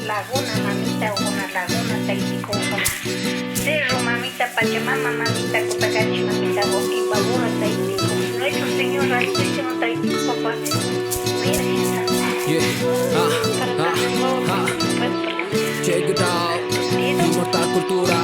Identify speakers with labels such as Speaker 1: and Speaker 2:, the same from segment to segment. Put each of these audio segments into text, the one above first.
Speaker 1: laguna, mamita, una laguna, Taiticoca. Cerro, mamita, Pachamama, mamita, Copagachi, mamita, Boquibabura, Taitico. Nuestro Señor Altísimo, Taitico, papá. Virgen.
Speaker 2: Check it out, Inmortal Cultura.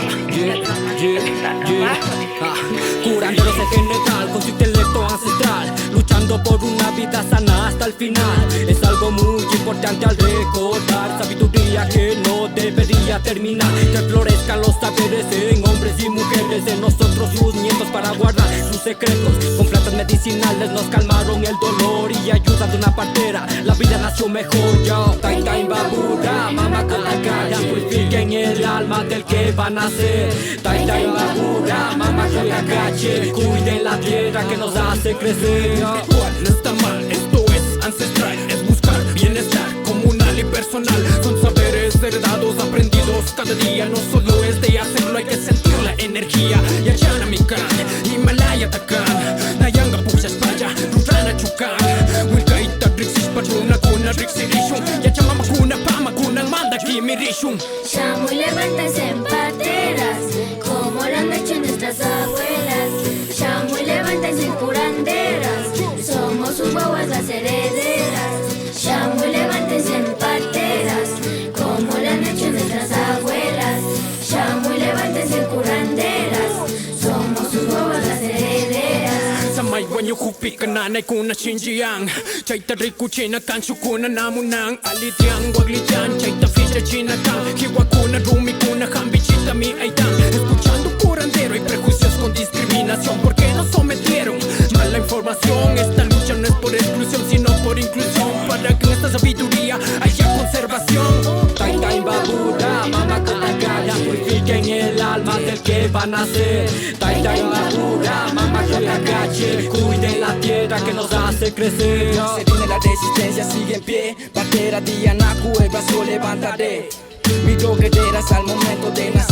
Speaker 2: Curanderos en general, con su intelecto ancestral, luchando por una vida sana hasta el final. Es algo muy importante al recordar, sabiduría que no debería terminar. Que florezcan los saberes en hombres y mujeres, en nosotros sus nietos, para guardar sus secretos. Con plantas medicinales nos calmaron el dolor y ayuda de una partera, la vida nació mejor. Yo, Taita Imbabura, mamá con la calle, purifiquen el alma del que va a nacer. Taita Imbabura, mamá con la calle, cuiden la tierra que nos hace crecer.
Speaker 3: Igual no está mal, esto es ancestral, es buscar bienestar comunal y personal. Son saberes heredados, aprendidos cada día. No solo es de hacerlo, hay que sentir la energía. Yachana Mikan, Himalaya Takan, Nayanga Pucha Espaya, Rurana Chukan, Wilkaita Rixis Pachuna Kuna Rixirishun, Yachamama Kuna Pama Kuna Manda Kimirishun.
Speaker 4: Shamu y levántense en pateras, como lo han hecho nuestras abuelas. Shamu y levántense en curanderas, somos sus guaguas las herederas. Shamu y levántense en pateras, como lo han hecho nuestras abuelas. Shamu y levántense en curanderas, somos sus guaguas las herederas.
Speaker 3: Samay wanyo kupika nanay kuna Xinjiang, Chaita riku china kan shukuna namunang alitiang waglitan, Chaita ficha china kan hiwa kuna rumi kuna hambichita mi aitan. Escuchando curandero y prejuicios con discriminación, porque nos sometieron mala información. Esta lucha no es por exclusión sino por inclusión, para que en esta sabiduría haya conservación.
Speaker 2: Taita Imbabura, mamá con la calle, purifiquen el alma del que va a nacer. Taita Imbabura, mamá con la calle, cuiden la tierra que nos hace crecer.
Speaker 5: Se viene la resistencia, sigue en pie. Partera, Diana, Cueva, yo levantaré. Mis guerreras al momento de nacer.